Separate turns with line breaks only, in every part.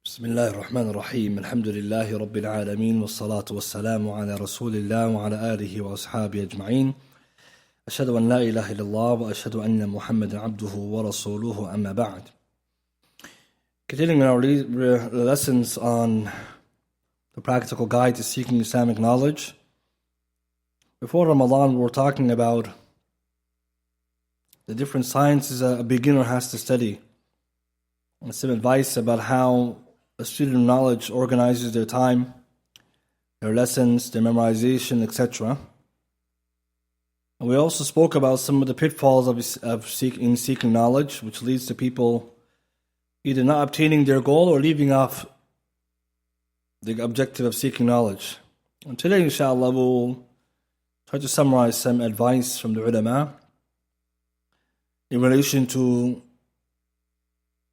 بسم الله الرحمن الرحيم الحمد لله رب العالمين والصلاة والسلام على رسول الله وعلى آله وأصحابه أجمعين أشهد أن لا إله إلا الله وأشهد أن محمدا عبده ورسوله أما بعد. Continuing our lessons on the practical guide to seeking Islamic knowledge. Before Ramadan we were talking about the different sciences a beginner has to study, and some advice about how a student of knowledge organizes their time, their lessons, their memorization, etc. And we also spoke about some of the pitfalls of seeking knowledge, which leads to people either not obtaining their goal or leaving off the objective of seeking knowledge. And today, inshallah, we'll try to summarize some advice from the ulama in relation to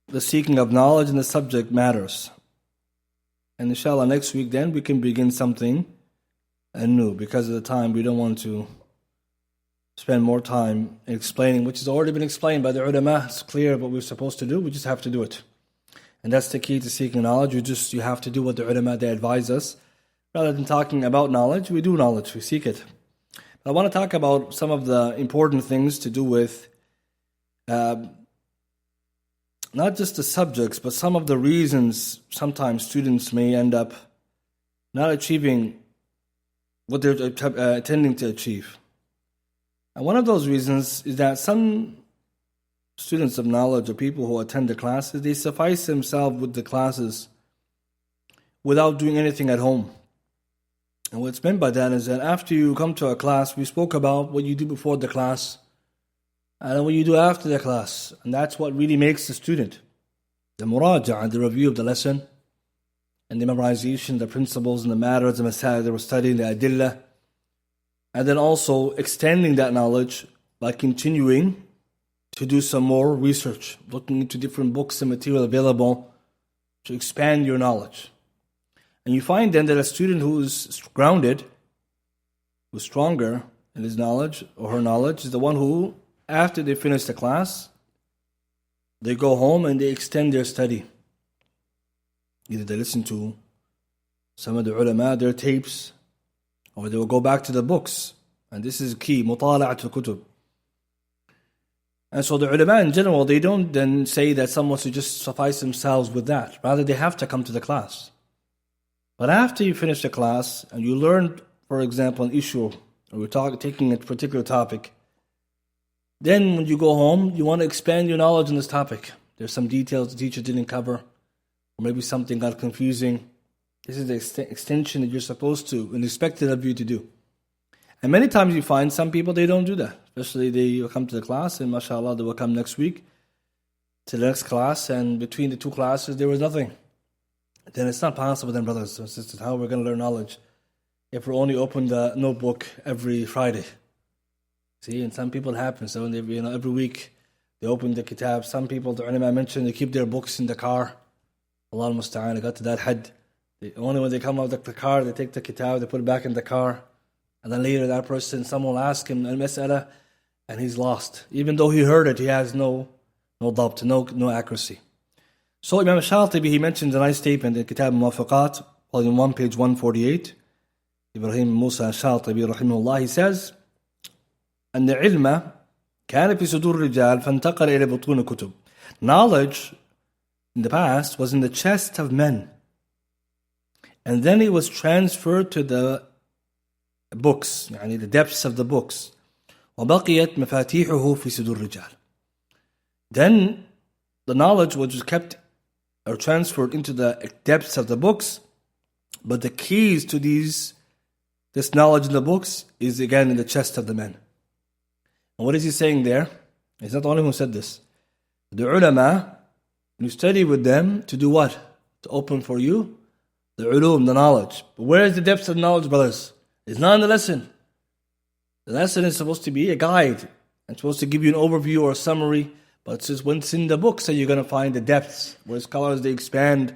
the seeking of knowledge and the subject matters. And inshallah next week then we can begin something anew. Because of the time we don't want to spend more time explaining which has already been explained by the ulama. It's clear what we're supposed to do, we just have to do it. And that's the key to seeking knowledge. You have to do what the ulama they advise us. Rather than talking about knowledge, we do knowledge, we seek it. But I want to talk about some of the important things to do with not just the subjects, but some of the reasons sometimes students may end up not achieving what they're intending to achieve. And one of those reasons is that some students of knowledge or people who attend the classes, they suffice themselves with the classes without doing anything at home. And what's meant by that is that after you come to a class, we spoke about what you do before the class, and what you do after the class. And that's what really makes the student. The muraja'a, the review of the lesson, and the memorization, the principles and the matters, the masail they were studying, the adillah. And then also extending that knowledge by continuing to do some more research, looking into different books and material available to expand your knowledge. And you find then that a student who is grounded, who's stronger in his knowledge or her knowledge, is the one who, after they finish the class, they go home and they extend their study. Either they listen to some of the ulama, their tapes, or they will go back to the books. And this is key, mutala'at al-kutub. And so the ulama in general, they don't then say that someone should just suffice themselves with that. Rather, they have to come to the class. But after you finish the class and you learn, for example, an issue, or we're taking a particular topic, then when you go home, you want to expand your knowledge on this topic. There's some details the teacher didn't cover, or maybe something got confusing. This is the extension that you're supposed to and expected of you to do. And many times you find some people, they don't do that. Especially they will come to the class, and mashallah, they will come next week to the next class, and between the two classes, there was nothing. Then it's not possible then, brothers and sisters, how we're going to learn knowledge if we only open the notebook every Friday. See, and some people it happens. So every week they open the kitab. Some people, the ulama mentioned, they keep their books in the car. Allah al-Musta'an, I got to that had. Only when they come out of the car, they take the kitab, they put it back in the car. And then later that person, someone will ask him al-mas'ala, and he's lost. Even though he heard it, he has no dabt, no accuracy. So Imam Shatibi, he mentions a nice statement in Kitab Muwafaqat, volume 1, page 148. Ibrahim Musa Shatibi, rahimahullah, he says, أن العلم كان في صدور الرجال فانتقل إلى بطون كتب. Knowledge in the past was in the chest of men, and then it was transferred to the books, يعني the depths of the books. وبقيت مفاتيحه في صدور الرجال. Then the knowledge was kept or transferred into the depths of the books, but the keys to this knowledge in the books is again in the chest of the men. And what is he saying there? He's not the only one who said this. The ulama, you study with them to do what? To open for you the ulum, the knowledge. But where is the depths of knowledge, brothers? It's not in the lesson. The lesson is supposed to be a guide. It's supposed to give you an overview or a summary. But it's just when it's in the books that you're going to find the depths, where scholars, they expand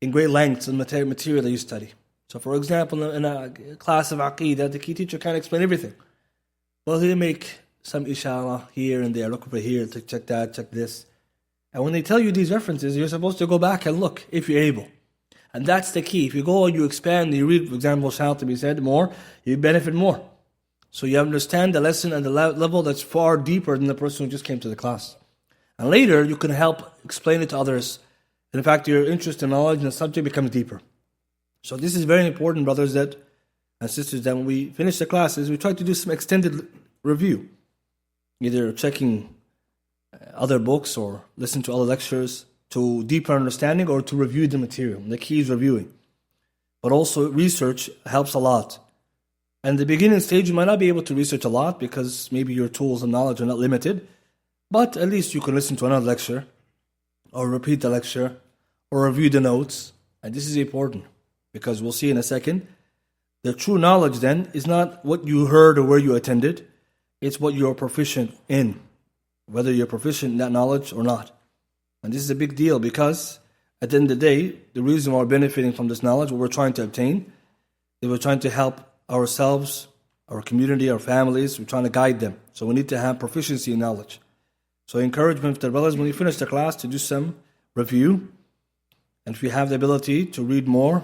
in great lengths in material that you study. So for example, in a class of aqeedah, the key teacher can't explain everything. Well, he'll make some ishara here and there, look over here, check that, check this. And when they tell you these references, you're supposed to go back and look if you're able. And that's the key. If you go and you expand, you read, for example, Shatibi said more, you benefit more. So you understand the lesson and the level that's far deeper than the person who just came to the class. And later, you can help explain it to others. And in fact, your interest in knowledge and the subject becomes deeper. So this is very important, brothers and sisters, that when we finish the classes, we try to do some extended review. Either checking other books or listen to other lectures to deeper understanding or to review the material. The key is reviewing. But also research helps a lot. And the beginning stage, you might not be able to research a lot because maybe your tools and knowledge are not limited. But at least you can listen to another lecture or repeat the lecture or review the notes. And this is important because we'll see in a second. The true knowledge then is not what you heard or where you attended. It's what you're proficient in. Whether you're proficient in that knowledge or not. And this is a big deal because at the end of the day, the reason why we're benefiting from this knowledge, what we're trying to obtain, is we're trying to help ourselves, our community, our families, we're trying to guide them. So we need to have proficiency in knowledge. So encouragement to the brothers, when you finish the class, to do some review. And if you have the ability to read more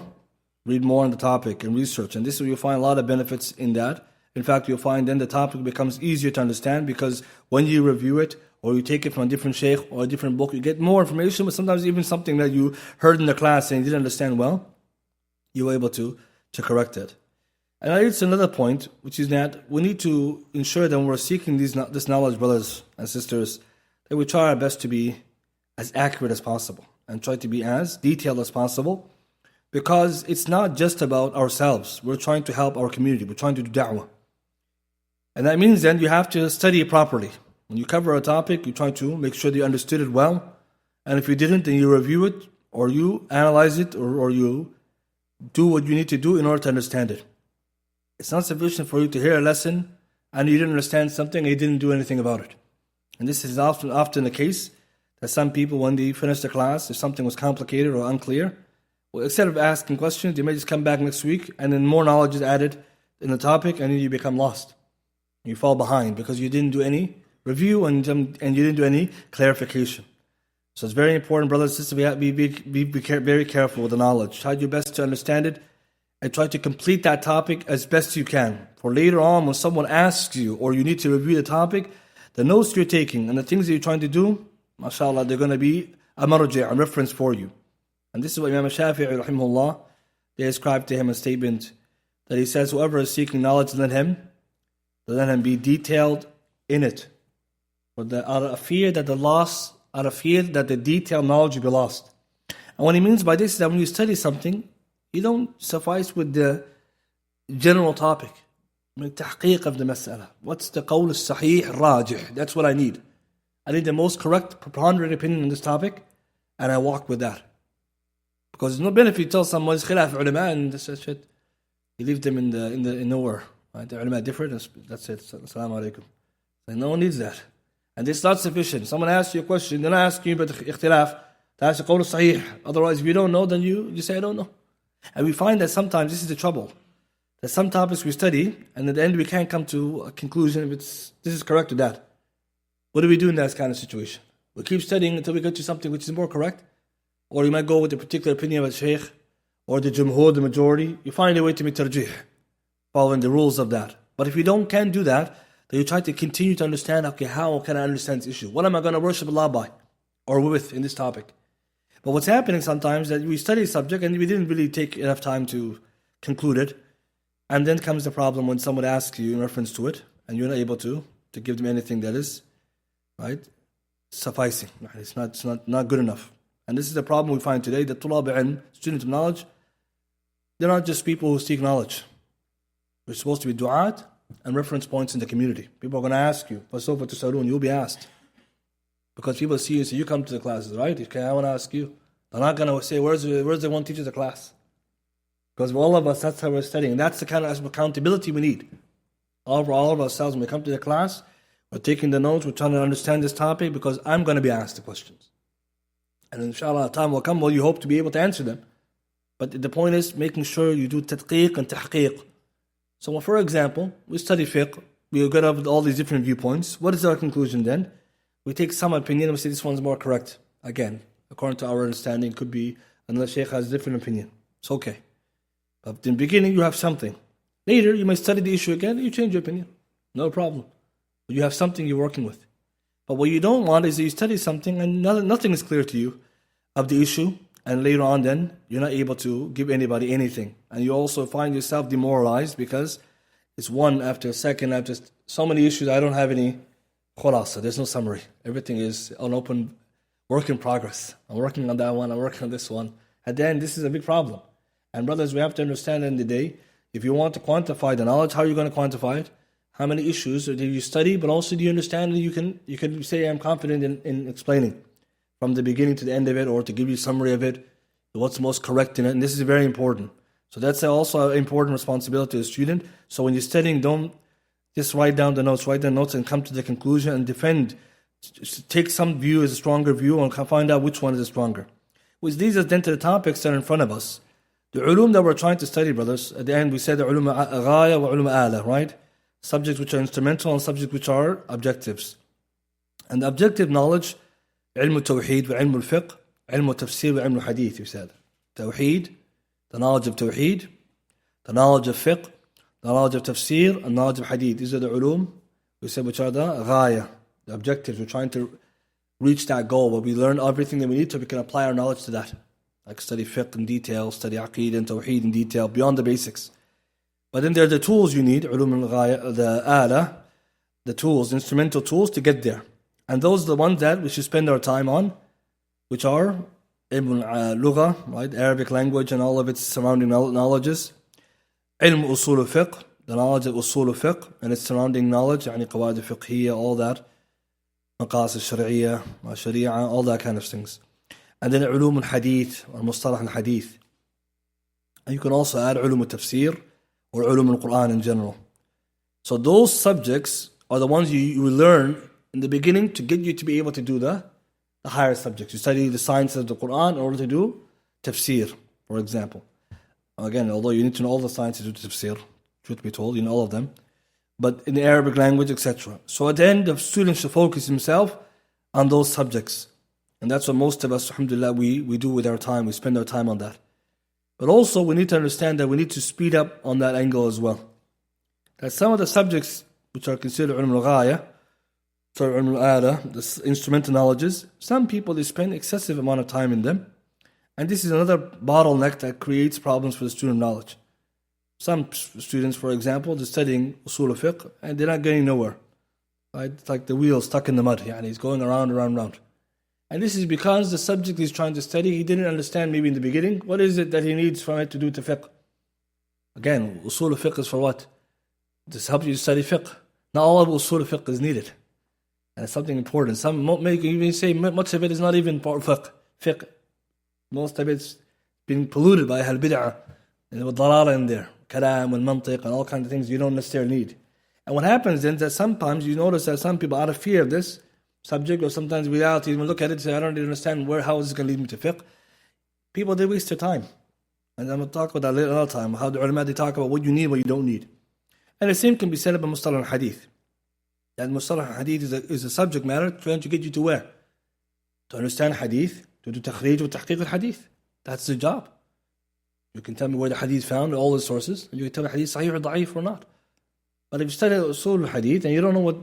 on the topic and research. And this is where you'll find a lot of benefits in that. In fact, you'll find then the topic becomes easier to understand because when you review it or you take it from a different sheikh or a different book, you get more information, but sometimes even something that you heard in the class and you didn't understand well, you were able to correct it. And it's another point, which is that we need to ensure that when we're seeking this knowledge, brothers and sisters, that we try our best to be as accurate as possible and try to be as detailed as possible because it's not just about ourselves. We're trying to help our community. We're trying to do da'wah. And that means then you have to study it properly. When you cover a topic, you try to make sure that you understood it well. And if you didn't, then you review it, or you analyze it, or you do what you need to do in order to understand it. It's not sufficient for you to hear a lesson and you didn't understand something and you didn't do anything about it. And this is often the case that some people, when they finish the class, if something was complicated or unclear, well, instead of asking questions, they may just come back next week and then more knowledge is added in the topic and then you become lost. You fall behind because you didn't do any review and you didn't do any clarification. So it's very important, brothers and sisters, we have to be very careful with the knowledge. Try your best to understand it and try to complete that topic as best you can. For later on, when someone asks you or you need to review the topic, the notes you're taking and the things that you're trying to do, mashallah, they're going to be a marji', a reference for you. And this is what Imam Shafi'i, rahimahullah, they ascribe to him a statement that he says, whoever is seeking knowledge, let him be detailed in it. Out of fear that the detailed knowledge will be lost. And what he means by this is that when you study something, you don't suffice with the general topic. Tahqiq of the mas'ala. What's the qawl al-sahih rajih? That's what I need. I need the most correct, preponderant opinion on this topic, and I walk with that. Because there's no benefit you tell someone it's khilaf ulama and this shit. You leave them in nowhere. Right? The ulama different, that's it. Assalamu alaikum. Like, no one needs that. And it's not sufficient. Someone asks you a question, they're not asking you about ikhtilaf. That's the qawl al-sahih. Otherwise, if you don't know, then you say, I don't know. And we find that sometimes this is the trouble. That some topics we study, and at the end we can't come to a conclusion if this is correct or that. What do we do in that kind of situation? We keep studying until we get to something which is more correct. Or you might go with a particular opinion of a sheikh, or the jumhur, the majority. You find a way to make tarjih, following the rules of that. But if you can't do that, then you try to continue to understand, okay, how can I understand this issue? What am I going to worship Allah by? Or with in this topic? But what's happening sometimes is that we study a subject and we didn't really take enough time to conclude it. And then comes the problem when someone asks you in reference to it, and you're not able to give them anything that is, right, sufficing. It's not good enough. And this is the problem we find today, that tulab ilm, students of knowledge, they're not just people who seek knowledge. We're supposed to be du'at and reference points in the community. People are going to ask you, فَسَوْفَ تُسْأَلُونَ, you'll be asked. Because people see you and say, you come to the classes, right? Okay, I want to ask you. They're not going to say, where's the one teacher of the class? Because for all of us, that's how we're studying. That's the kind of accountability we need. All of ourselves, when we come to the class, we're taking the notes, we're trying to understand this topic because I'm going to be asked the questions. And inshallah, time will come where you hope to be able to answer them. But the point is making sure you do tadqiq and tahqiq. So for example, we study fiqh, we get up with all these different viewpoints. What is our conclusion then? We take some opinion and we say this one's more correct. Again, according to our understanding, it could be another Shaykh has a different opinion. It's okay. But in the beginning, you have something. Later, you may study the issue again, you change your opinion. No problem. But you have something you're working with. But what you don't want is that you study something and nothing is clear to you of the issue, and later on then, you're not able to give anybody anything. And you also find yourself demoralized because it's one after a second, after so many issues, I don't have any khulasa, there's no summary. Everything is an open work in progress. I'm working on that one, I'm working on this one. At the end, this is a big problem. And brothers, we have to understand in the day, if you want to quantify the knowledge, how are you going to quantify it? How many issues do you study, but also do you understand that you can say, I'm confident in explaining from the beginning to the end of it, or to give you a summary of it, what's most correct in it. And this is very important. So that's also an important responsibility as a student. So when you're studying, don't just write down the notes and come to the conclusion and defend. Take some view as a stronger view and find out which one is stronger. Which leads us then to the topics that are in front of us. The ulum that we're trying to study, brothers, at the end we said the ulum ghaya wa ulum ala, right? Subjects which are instrumental and subjects which are objectives. And the objective knowledge, ilm al-tawheed wa ilm al-fiqh, ilm al-tafsir wa ilm al-hadith, we said. Tawheed, the knowledge of tawheed, the knowledge of fiqh, the knowledge of tafsir, and knowledge of hadith. These are the ulum, we said, which are the ghaya, the objectives. We're trying to reach that goal where we learn everything that we need so we can apply our knowledge to that. Like study fiqh in detail, study aqeedah and tawheed in detail, beyond the basics. But then there are the tools you need, ulum al-ghaya, the ala, the tools, instrumental tools to get there. And those are the ones that we should spend our time on, which are ilm al-lugha, right, Arabic language and all of its surrounding knowledges. Ilm usul al-fiqh, the knowledge of usul al-fiqh and its surrounding knowledge, يعني qawaid al-fiqhiyya, all that. Maqas al-shari'iyya, sharia, all that kind of things. And then ulum al-hadith, or mustalah al-hadith. And you can also add ulum al-tafsir, or ulum al-Quran in general. So those subjects are the ones you will learn in the beginning to get you to be able to do the higher subjects. You study the science of the Quran in order to do tafsir, for example. Again, although you need to know all the sciences of tafsir, truth be told, you know all of them. But in the Arabic language, etc. So at the end, the student should focus himself on those subjects. And that's what most of us, alhamdulillah, we do with our time. We spend our time on that. But also, we need to understand that we need to speed up on that angle as well. That some of the subjects which are considered ilm al-ghaya, ilm al-ala, the instrumental knowledges, some people, they spend excessive amount of time in them. And this is another bottleneck that creates problems for the student knowledge. Some students, for example, they're studying usul al-fiqh and they're not getting nowhere. Right? It's like the wheel stuck in the mud. He's going around. And this is because the subject he's trying to study, he didn't understand maybe in the beginning. What is it that he needs from it to do to fiqh? Again, usul al-fiqh is for what? This helps you study fiqh. Not all of usul al-fiqh is needed. And it's something important. Some may even say much of it is not even part of fiqh. Most of it's been polluted by ahl bid'ah. And with dalala in there. Kalam and mantiq and all kinds of things you don't necessarily need. And what happens then is that sometimes you notice that some people, out of fear of this subject, or sometimes reality, when look at it and say, I don't really understand how is this going to lead me to fiqh. People, they waste their time. And I'm going to talk about that later another time, how the ulama, they talk about what you need, what you don't need. And the same can be said about mustalah al-hadith. That mustalah al-hadith is a subject matter trying to get you to where? To understand hadith, to do takhrij wa tahqiq al-hadith. That's the job. You can tell me where the hadith found, all the sources, and you can tell me hadith sahih or da'if or not. But if you study usul al-hadith and you don't know what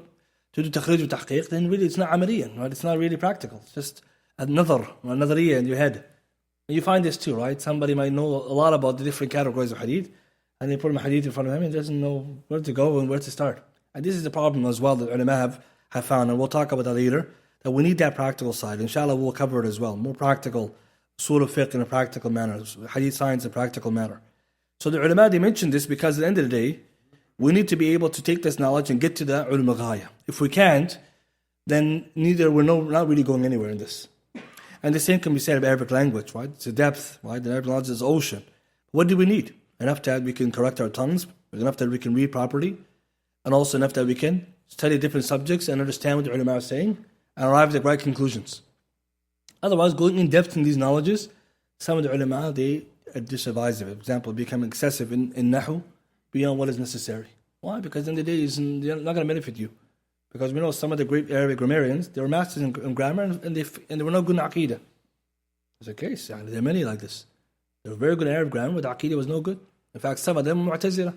to do takhrij wa tahqiq, then really it's not amaliyan, right? It's not really practical. It's just a nadariyya in your head. And you find this too, right? Somebody might know a lot about the different categories of hadith, and they put a hadith in front of him and doesn't know where to go and where to start. And this is the problem as well that ulama have found, and we'll talk about that later, that we need that practical side. Inshallah, we'll cover it as well. More practical, usul al-fiqh in a practical manner, hadith science in a practical manner. So the ulama, they mentioned this because at the end of the day, we need to be able to take this knowledge and get to the ulum al-ghaya. If we can't, then we're not really going anywhere in this. And the same can be said of Arabic language, right? It's a depth, right? The Arabic language is ocean. What do we need? Enough that we can correct our tongues, enough that we can read properly, and also enough that we can study different subjects and understand what the ulama are saying and arrive at the right conclusions. Otherwise, going in depth in these knowledges, some of the ulama, they are disadvisive. For example, become excessive in nahu beyond what is necessary. Why? Because in the day, it's not going to benefit you. Because we know some of the great Arabic grammarians, they were masters in grammar and they were no good in Aqidah. It's a case. There are many like this. They were very good in Arab grammar, but Aqidah was no good. In fact, some of them were Mu'tazila.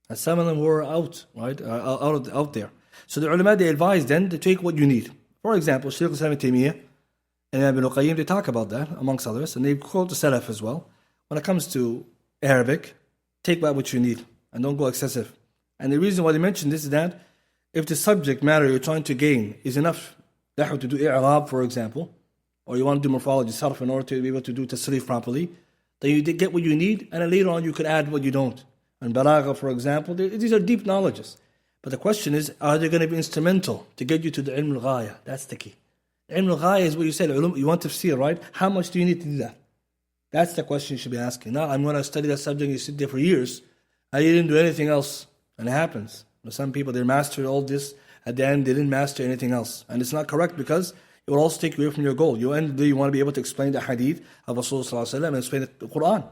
And some of them were out, right? Out there. So the ulama, they advise then to take what you need. For example, Shaykh al-Islam ibn Taymiyyah and Ibn al-Qayyim, they talk about that, amongst others, and they quote the Salaf as well. When it comes to Arabic, take what you need, and don't go excessive. And the reason why they mention this is that if the subject matter you're trying to gain is enough, to do i'rab, for example, or you want to do morphology, sarf, in order to be able to do tasrif properly, then you get what you need, and then later on you could add what you don't. And balagha, for example, these are deep knowledges. But the question is, are they going to be instrumental to get you to the ilm al-ghaya? That's the key. Ilm al-ghaya is what you said, you want tafsir, right? How much do you need to do that? That's the question you should be asking. Now, I'm going to study that subject, you sit there for years, and you didn't do anything else, and it happens. Some people, they mastered all this, at the end they didn't master anything else. And it's not correct because it will also take you away from your goal. You want to be able to explain the hadith of Rasulullah and explain the Quran.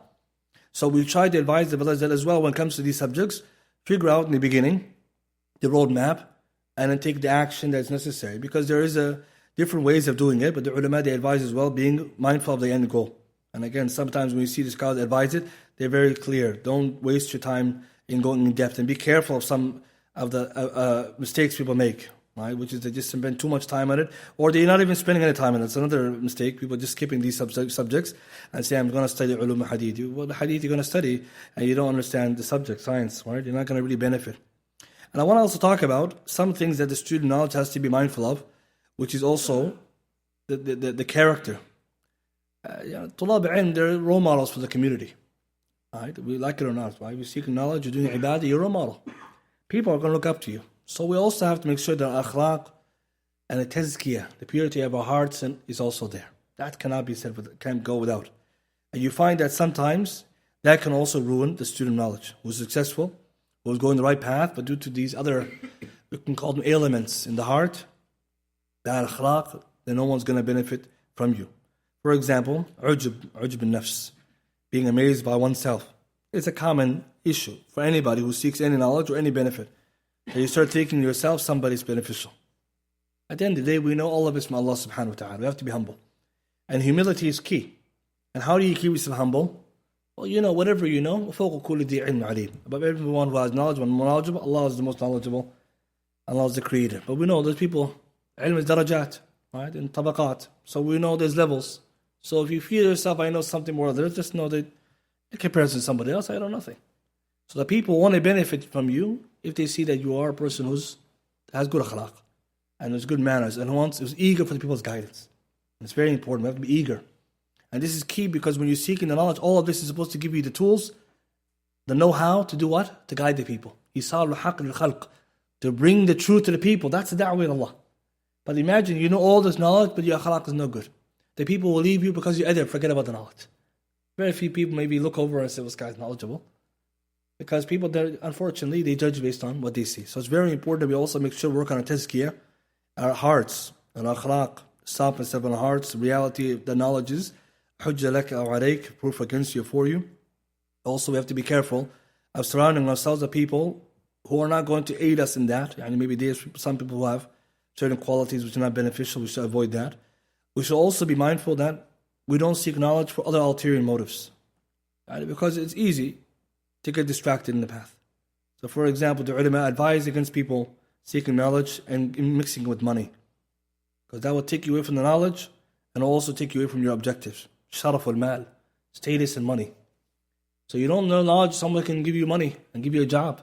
So we try to advise the brothers that as well when it comes to these subjects, figure out in the beginning the roadmap and then take the action that's necessary. Because there is different ways of doing it, but the ulama, they advise as well being mindful of the end goal. And again, sometimes when you see the scholars advise it, they're very clear. Don't waste your time in going in depth and be careful of some of the mistakes people make, right? Which is they just spend too much time on it, or they're not even spending any time on it. It's another mistake. People just skipping these subjects and say, I'm going to study ulum hadith. Well, the hadith you're going to study and you don't understand the subject, science, right? You're not going to really benefit. And I want to also talk about some things that the student knowledge has to be mindful of, which is also the character. Tulab ilm, they're role models for the community. Right? We like it or not, right? You're seeking knowledge, you're doing ibadah, you're a role model. People are going to look up to you. So we also have to make sure that our akhlaq and the tazkiyah, the purity of our hearts, is also there. That cannot be said, can't go without. And you find that sometimes that can also ruin the student knowledge. Who's successful, who's going the right path, but due to these other, we can call them elements in the heart, bad akhlaq, then no one's going to benefit from you. For example, ujub al-nafs, being amazed by oneself. It's a common issue for anybody who seeks any knowledge or any benefit. That you start thinking yourself somebody's beneficial. At the end of the day, we know all of it's from Allah subhanahu wa ta'ala. We have to be humble. And humility is key. And how do you keep yourself humble? Well, you know, whatever you know, فَوْقَ كُلِّ ذِي عِلْمٍ عَلِيمٍ. Above everyone who has knowledge, one more knowledgeable, Allah is the most knowledgeable. Allah is the creator. But we know there's people, ilm is darajat, right? And tabaqat. So we know there's levels. So if you feel yourself, I know something more than others, just know that in comparison to somebody else, I know nothing. So the people want to benefit from you if they see that you are a person who has good akhlaq and has good manners and who's eager for the people's guidance. And it's very important. We have to be eager. And this is key because when you're seeking the knowledge, all of this is supposed to give you the tools, the know-how to do what? To guide the people. إِيصَالُ الْحَقِّ لِلْخَلْقِ, to bring the truth to the people. That's the da'wah in Allah. But imagine you know all this knowledge, but your akhlaq is no good. The people will leave you because you either forget about the knowledge. Very few people maybe look over and say, well, this guy's knowledgeable. Because people, unfortunately, they judge based on what they see. So it's very important that we also make sure we work on our tazkiyah, our hearts, and our akhlaq, stop and step on our hearts, the reality of the knowledge is, hujja laka aw alayk, proof against you for you. Also, we have to be careful of surrounding ourselves with people who are not going to aid us in that. And maybe there's some people who have certain qualities which are not beneficial. We should avoid that. We should also be mindful that we don't seek knowledge for other ulterior motives. Right? Because it's easy to get distracted in the path. So for example, the ulama advise against people seeking knowledge and mixing with money. Because that will take you away from the knowledge and also take you away from your objectives. Sharaf al-mal, status and money. So you don't know knowledge, someone can give you money and give you a job.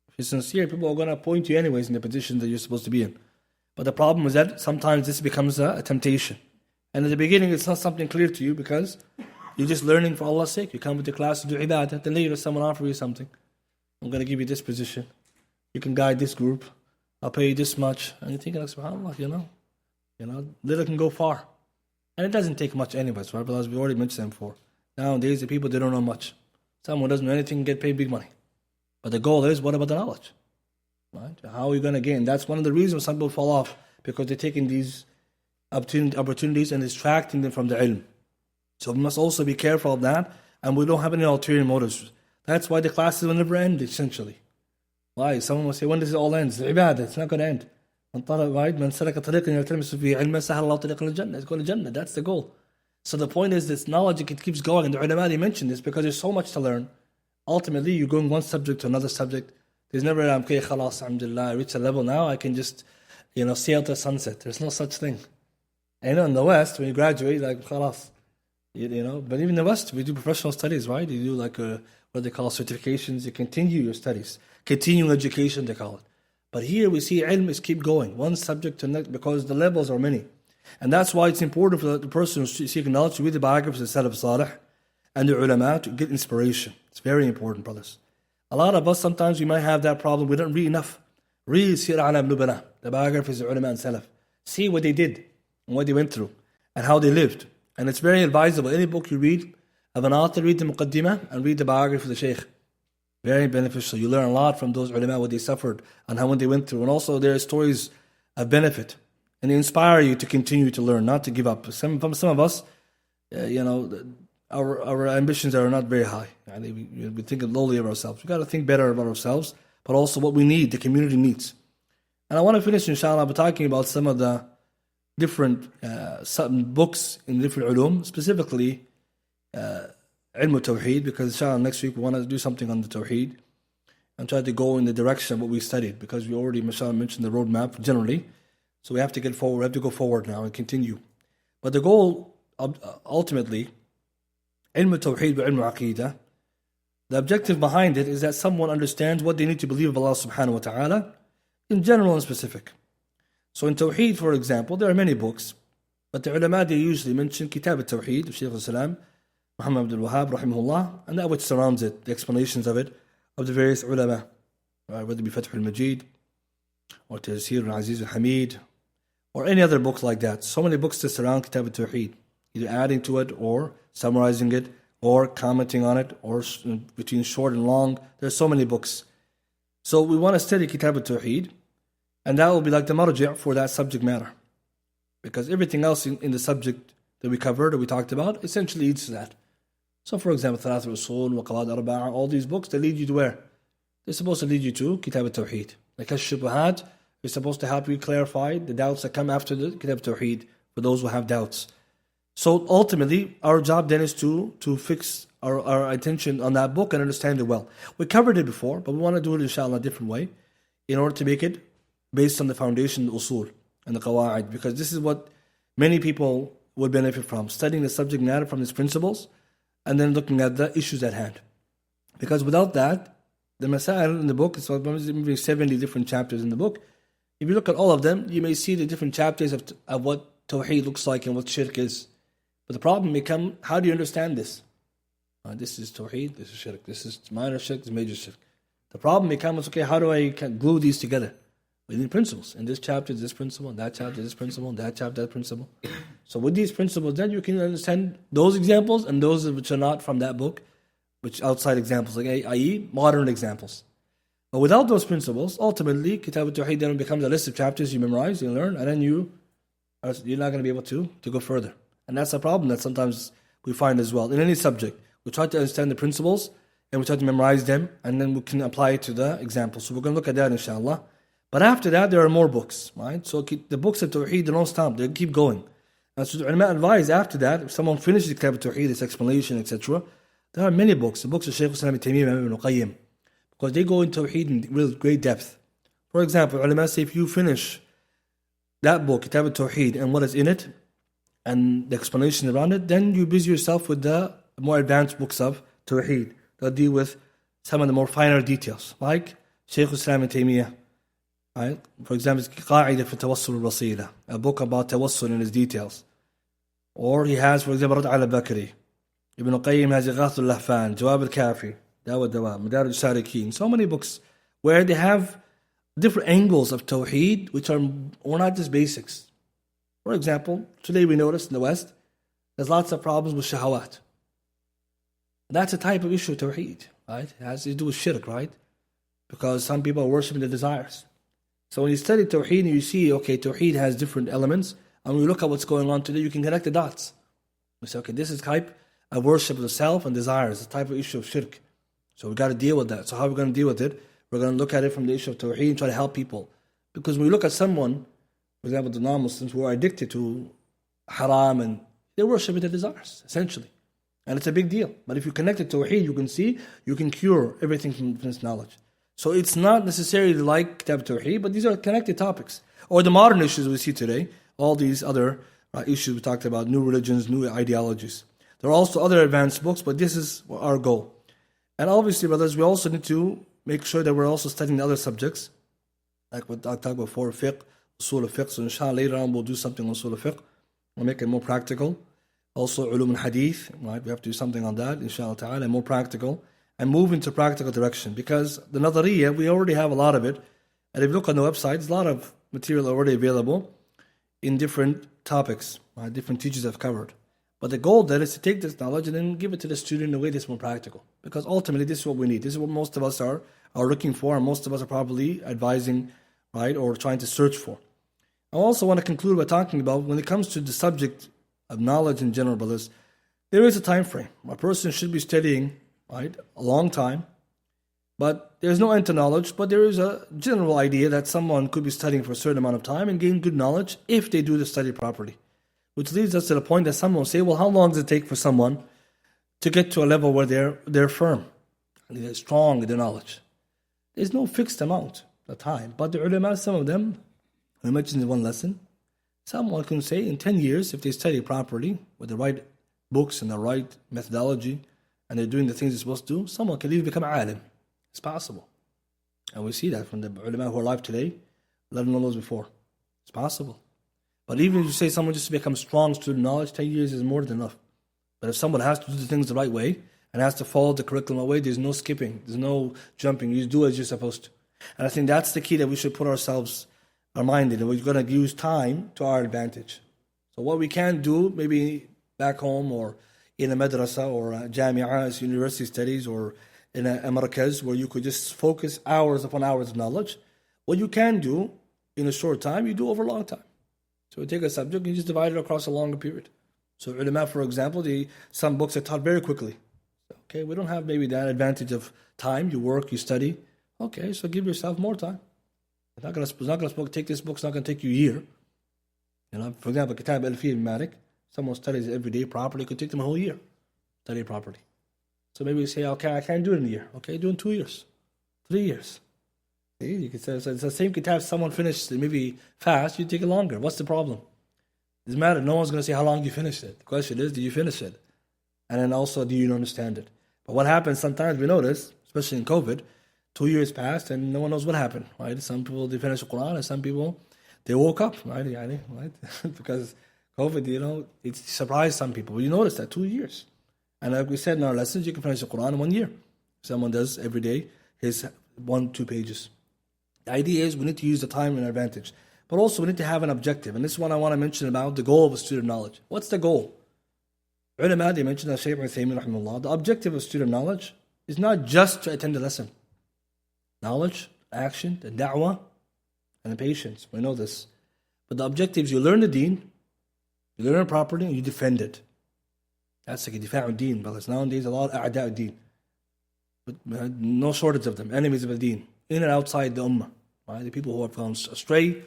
If you're sincere, people are going to appoint you anyways in the position that you're supposed to be in. But the problem is that sometimes this becomes a temptation. And at the beginning, it's not something clear to you because you're just learning for Allah's sake. You come to class to do ibadah, then later someone offers you something. I'm going to give you this position. You can guide this group. I'll pay you this much. And you're thinking, subhanAllah, you know, little can go far. And it doesn't take much anyways, right? But as we already mentioned them before. Nowadays, the people, they don't know much. Someone doesn't know anything get paid big money. But the goal is, what about the knowledge? Right? How are you going to gain? That's one of the reasons some people fall off, because they're taking these opportunities and distracting them from the ilm. So we must also be careful of that, and we don't have any ulterior motives. That's why the classes will never end, essentially. Why? Someone will say, when does it all end? It's ibadah, it's not going to end. Right? Man salaka tariqan yaltamisu fihi ilman sahala Allahu tariqan al-jannah. It's going to Jannah. That's the goal. So the point is, this knowledge, it keeps going. And the ulama, they mention this because there's so much to learn. Ultimately, you're going one subject to another subject. There's never, okay, khalas, alhamdulillah, I reached a level now, I can just, sail to sunset. There's no such thing. And in the West, when you graduate, like, khalas. But even in the West, we do professional studies, right? You do like what they call certifications. You continue your studies. Continuing education, they call it. But here we see ilm is keep going, one subject to next, because the levels are many. And that's why it's important for the person who's seeking knowledge to read the biographies of Salaf Salih and the ulama to get inspiration. It's very important, brothers. A lot of us, sometimes we might have that problem. We don't read enough. Read Sir Alam Nubala, the biographies of ulama and Salaf. See what they did and what they went through and how they lived. And it's very advisable. Any book you read of an author, read the muqaddimah and read the biography of the shaykh. Very beneficial. You learn a lot from those ulama, what they suffered and how what they went through. And also there are stories of benefit. And they inspire you to continue to learn, not to give up. Some of us, our ambitions are not very high. We think lowly of ourselves. We've got to think better about ourselves, but also what we need, the community needs. And I want to finish, inshallah, by talking about some of the different books in different ulum, specifically ilm tawheed, because inshallah next week we want to do something on the tawheed and try to go in the direction of what we studied, because we already, inshallah, mentioned the roadmap generally. So we have to get forward, we have to go forward now and continue. But the goal, ultimately, ilm tawheed wa ilm aqidah, the objective behind it is that someone understands what they need to believe of Allah subhanahu wa ta'ala, in general and specific. So in Tawheed, for example, there are many books, but the ulama, they usually mention Kitab al-Tawheed of Shaykh al-Salam, Muhammad Abdul Wahhab, rahimahullah, and that which surrounds it, the explanations of it, of the various ulama, whether it be Fath al-Majid, or Tafsir al-Aziz al-Hamid, or any other book like that. So many books that surround Kitab al-Tawheed, either adding to it, or summarizing it, or commenting on it, or between short and long. There are so many books. So we want to study Kitab al-Tawheed, and that will be like the marji' for that subject matter. Because everything else in the subject that we covered, or we talked about, essentially leads to that. So for example, Thalath al-Usul, wa Qawaid al-Arba'a, all these books, they lead you to where? They're supposed to lead you to Kitab al-Tawheed. Like Ash-Shubuhat is supposed to help you clarify the doubts that come after the Kitab al-Tawheed, for those who have doubts. So ultimately, our job then is to fix our attention on that book and understand it well. We covered it before, but we want to do it inshallah a different way, in order to make it based on the foundation, the usul, and the qawaid, because this is what many people would benefit from, studying the subject matter from its principles, and then looking at the issues at hand. Because without that, the masail in the book, it's maybe 70 different chapters in the book. If you look at all of them, you may see the different chapters of what tawheed looks like and what shirk is. But the problem becomes, how do you understand this? This is tawheed, this is shirk, this is minor shirk, this is major shirk. The problem becomes, okay, how do I glue these together? We need principles. In this chapter is this principle, in that chapter is this principle, in that chapter that principle. So with these principles, then you can understand those examples and those which are not from that book, which outside examples, like i.e. modern examples. But without those principles, ultimately, Kitab al-Tawheed then becomes a list of chapters you memorize, you learn, and then you're not going to be able to go further. And that's a problem that sometimes we find as well. In any subject, we try to understand the principles, and we try to memorize them, and then we can apply it to the examples. So we're going to look at that, inshallah. But after that, there are more books, right? So the books of Tawheed, they don't stop, they keep going. And so the ulama advise after that, if someone finishes Kitab al-Tawheed, its explanation, etc., there are many books, the books of Shaykh al-Islam ibn Qayyim, because they go into Tawheed in real great depth. For example, ulama say if you finish that book, Kitab al-Tawheed, and what is in it, and the explanation around it, then you busy yourself with the more advanced books of Tawheed that deal with some of the more finer details, like Shaykh al-Islam ibn Taymiyyah. Right? For example, Qa'idah fi Tawassul al-Wasila, a book about Tawassul in its details. Or he has, for example, Rad' al-Bakri. Ibn Qayyim has Ighath al-Lahfan, Jawab al-Kafi, Dawa Dawa, Madarij al-Salikin. So many books where they have different angles of Tawheed, which are not just basics. For example, today we notice in the West, there's lots of problems with shahawat. That's a type of issue of Tawheed, right? It has to do with shirk, right? Because some people are worshipping their desires. So when you study Tawheed and you see, okay, Tawheed has different elements, and when you look at what's going on today, you can connect the dots. You say, okay, this is type of worship of the self and desires, a type of issue of shirk. So we've got to deal with that. So how are we going to deal with it? We're going to look at it from the issue of Tawheed and try to help people Because when we look at someone, for example, the non-Muslims who are addicted to haram, and they worship their desires, essentially. And it's a big deal. But if you connect it to Tawheed, you can see, you can cure everything from this knowledge. So it's not necessarily like Kitab Tawheed, but these are connected topics. Or the modern issues we see today, all these other issues we talked about, new religions, new ideologies. There are also other advanced books, but this is our goal. And obviously, brothers, we also need to make sure that we're also studying the other subjects, like what I talked before, fiqh, usul al-fiqh. So inshallah, later on we'll do something on usul al-fiqh. We'll make it more practical. Also, ulum al-hadith, right? We have to do something on that, inshallah ta'ala, more practical. And move into practical direction. Because the nadariyah, we already have a lot of it. And if you look on the website, there's a lot of material already available in different topics, right? Different teachers have covered. But the goal then is to take this knowledge and then give it to the student in a way that's more practical. Because ultimately, this is what we need. This is what most of us are looking for, and most of us are probably advising, right, or trying to search for. I also want to conclude by talking about when it comes to the subject of knowledge in general, brothers, there is a time frame. A person should be studying, right, a long time. But there's no end to knowledge, but there is a general idea that someone could be studying for a certain amount of time and gain good knowledge if they do the study properly. Which leads us to the point that someone will say, well, how long does it take for someone to get to a level where they're firm and they're strong in their knowledge? There's no fixed amount of time. But the ulama, some of them, we mentioned in one lesson, someone can say in 10 years, if they study properly with the right books and the right methodology, and they're doing the things they're supposed to do, someone can even become alim. It's possible. And we see that from the ulama who are alive today, let alone those before. It's possible. But even if you say someone just to become strong student knowledge, 10 years is more than enough. But if someone has to do the things the right way and has to follow the curriculum away, there's no skipping, there's no jumping. You do as you're supposed to. And I think that's the key that we should put our mind in. We're going to use time to our advantage. So what we can do, maybe back home or in a madrasa or a jami'ah, university studies, or in a markaz where you could just focus hours upon hours of knowledge, what you can do in a short time, you do over a long time. So we take a subject and you just divide it across a longer period. So ulama, for example, some books are taught very quickly. Okay, we don't have maybe that advantage of time. You work, you study. Okay, so give yourself more time. It's not going to take this book. It's not going to take you a year. You know, for example, Kitab al-Fiqh al-Malik. Someone studies it every day properly. It could take them a whole year. Study it properly. So maybe you say, okay, I can't do it in a year. Okay, do it in 2 years, 3 years. See, you can say, so it's the same kitab. Someone finished it maybe fast, you take it longer. What's the problem? It doesn't matter. No one's going to say how long you finished it. The question is, do you finish it? And then also, do you understand it? But what happens sometimes, we notice, especially in COVID, 2 years passed and no one knows what happened, right? Some people, they finished the Quran, and some people, they woke up, right? Right? Because COVID, you know, it surprised some people. You notice that 2 years. And like we said in our lessons, you can finish the Quran in 1 year. Someone does every day his 1-2 pages. The idea is we need to use the time in our advantage. But also we need to have an objective. And this is what I want to mention about the goal of a student knowledge. What's the goal? Ulama, they mentioned that Shaykh Uthaymin, rahimahullah, the objective of student knowledge is not just to attend the lesson. Knowledge, action, the da'wah, and the patience. We know this. But the objective is you learn the deen, you learn it properly, and you defend it. That's like a difa'u deen, brothers. Nowadays, a lot of a'da'u deen. But no shortage of them, enemies of the deen, in and outside the ummah. Right? The people who have gone astray,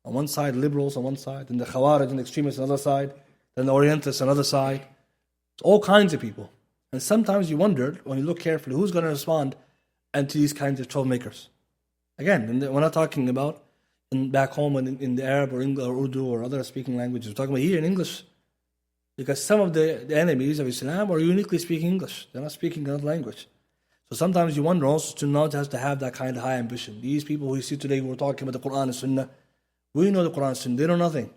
on one side, liberals on one side, then the Khawarij and the extremists on the other side, then the Orientalists on the other side. It's all kinds of people. And sometimes you wonder, when you look carefully, who's going to respond to these kinds of troublemakers? Again, we're not talking about back home in the Arab or English or Urdu or other speaking languages. We're talking about here in English. Because some of the enemies of Islam are uniquely speaking English. They're not speaking another language. So sometimes you wonder also, student knowledge has to have that kind of high ambition. These people who you see today who are talking about the Quran and Sunnah, we know the Quran and Sunnah, they know nothing.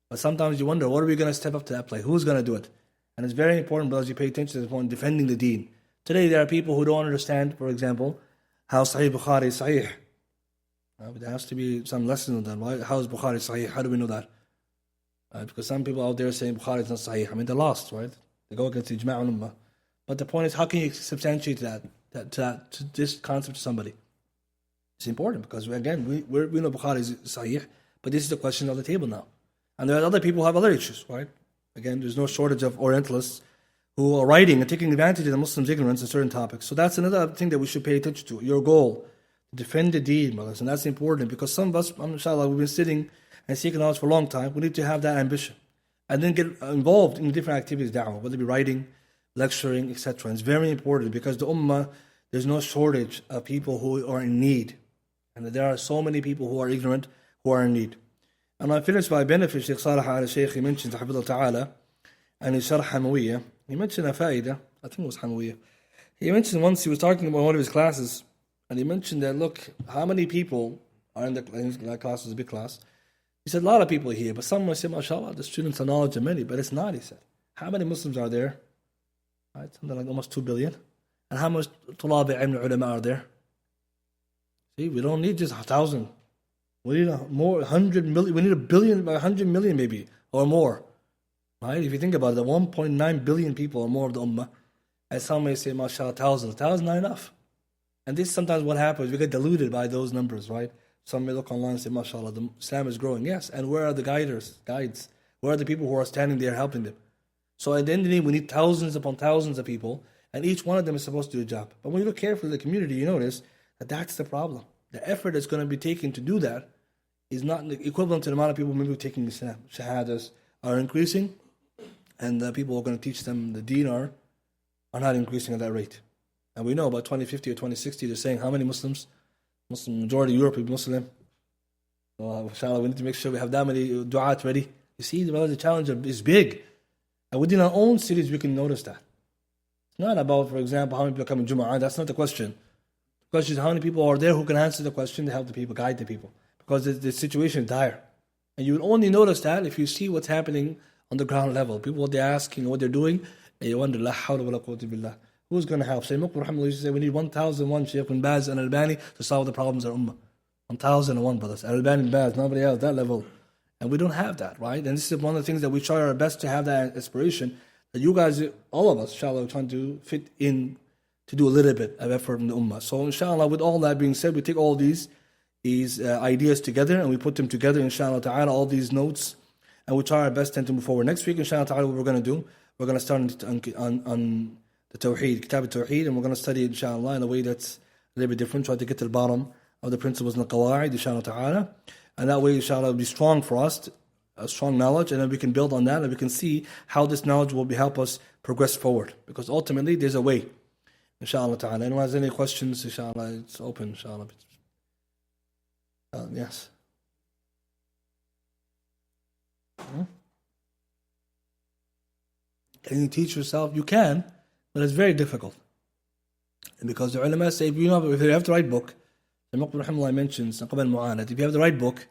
But sometimes you wonder, what are we going to step up to that plate? Who's going to do it? And it's very important, brothers, you pay attention to this point, defending the deen. Today there are people who don't understand, for example, how Sahih Bukhari is Sahih. There has to be some lesson on that. Why? How is Bukhari Sahih? How do we know that? Because some people out there saying Bukhari is not Sahih. I mean, they're lost, right? They go against the Ijma' al-Ummah. But the point is, how can you substantiate to this concept to somebody? It's important because, again, we know Bukhari is Sahih, but this is the question on the table now. And there are other people who have other issues, right? Again, there's no shortage of Orientalists who are writing and taking advantage of the Muslims' ignorance in certain topics. So that's another thing that we should pay attention to. Your goal, to defend the deen, brothers. And that's important because some of us, inshallah, we've been sitting and seeking knowledge for a long time. We need to have that ambition. And then get involved in different activities, da'wah, whether it be writing, lecturing, etc. It's very important because the ummah, there's no shortage of people who are in need. And there are so many people who are ignorant, who are in need. And I finished by benefit, Shaykh Salih al-Shaykh, he mentioned, Hafidhullah Ta'ala, and his Sharh Hamawiyya, he mentioned a fa'idah, I think it was Hamawiyya. He mentioned once he was talking about one of his classes, and he mentioned that, look, how many people are in that class, was a big class. He said, a lot of people here, but some say, mashallah, the students are knowledge of many, but it's not, he said. How many Muslims are there? Right, something like almost 2 billion. And how much tulab ilm ulama are there? See, we don't need just 1,000. We need more, 100 million. We need 1 billion, 100 million maybe, or more. Right? If you think about it, 1.9 billion people or more of the ummah. And some may say, mashallah, 1,000. 1,000 not enough. And this is sometimes what happens. We get diluted by those numbers, right? Some may look online and say, mashallah, the Islam is growing. Yes, and where are the guides? Where are the people who are standing there helping them? So at the end of the day, we need thousands upon thousands of people, and each one of them is supposed to do a job. But when you look carefully at the community, you notice that that's the problem. The effort that's going to be taken to do that is not equivalent to the amount of people maybe taking Islam. Shahadas are increasing, and the people who are going to teach them the deen are not increasing at that rate. And we know about 2050 or 2060, they're saying how many Muslims? Muslim majority of Europe is Muslim. So inshallah, we need to make sure we have that many du'at ready. You see, the challenge is big. And within our own cities, we can notice that. It's not about, for example, how many people come in Jum'ah. That's not the question. The question is how many people are there who can answer the question to help the people, guide the people. Because the situation is dire. And you will only notice that if you see what's happening on the ground level. People, what they're asking, what they're doing, and you wonder, La hawla wa la quwwata billah. Who's going to help? Sayyid Muqbil Rahimahullah used to say, we need 1,001 Shaykh bin Baz and Albani to solve the problems of Ummah. 1,001 brothers. Albani and Baz, nobody else, that level. And we don't have that, right? And this is one of the things that we try our best to have that aspiration, that you guys, all of us, inshallah, are trying to fit in to do a little bit of effort in the Ummah. So inshallah, with all that being said, we take all these ideas together and we put them together, inshallah ta'ala, all these notes, and we try our best to move forward. Next week, inshallah ta'ala, what we're going to do, we're going to start on the Tawheed, Kitab al-Tawheed, and we're going to study it, inshallah, in a way that's a little bit different, try to get to the bottom of the principles in the Qawa'id, inshallah ta'ala. And that way, inshallah, it'll be strong for us, a strong knowledge, and then we can build on that, and we can see how this knowledge will help us progress forward. Because ultimately, there's a way, inshallah ta'ala. Anyone has any questions, inshallah, it's open, inshallah. Yes. Can you teach yourself? You can, but it's very difficult. And because the ulama say, if you have the right book, the Muqbil Rahimahullah mentions, if you have the right book,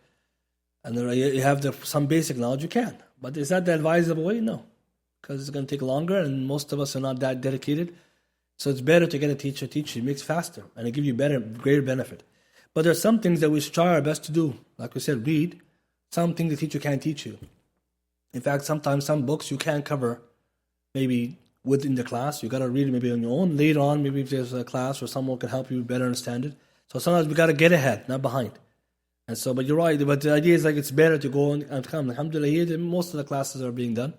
and you have some basic knowledge, you can. But is that the advisable way? No. Because it's going to take longer, and most of us are not that dedicated. So it's better to get a teacher teach you. It makes faster, and it gives you greater benefit. But there are some things that we should try our best to do. Like we said, read. Some things the teacher can't teach you. In fact, sometimes some books you can't cover maybe within the class. You got to read it maybe on your own. Later on, maybe if there's a class where someone can help you better understand it. So sometimes we got to get ahead, not behind. And so, but you're right. But the idea is like it's better to go and come. Alhamdulillah, most of the classes are being done.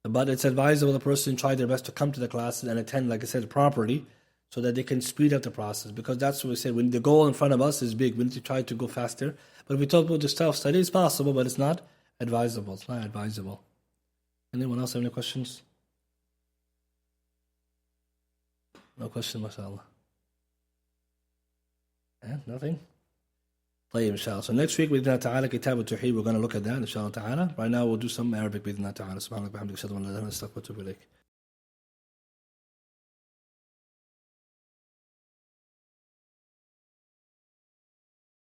But it's advisable the person try their best to come to the classes and attend, like I said, properly, so that they can speed up the process. Because that's what we said. When the goal in front of us is big, we need to try to go faster. But if we talk about the self-study, it's possible, but it's not advisable. It's not advisable. Anyone else have any questions? No question, mashallah. Nothing? طيب, inshallah. So next week, بإذن تعالى, Kitab al-Tawheed, we're going to look at that, inshallah ta'ala. Right now, we'll do some Arabic, بإذن تعالى. سبحانك وبحمدك أشهد أن لا إله إلا أنت أستغفرك وأتوب إليك.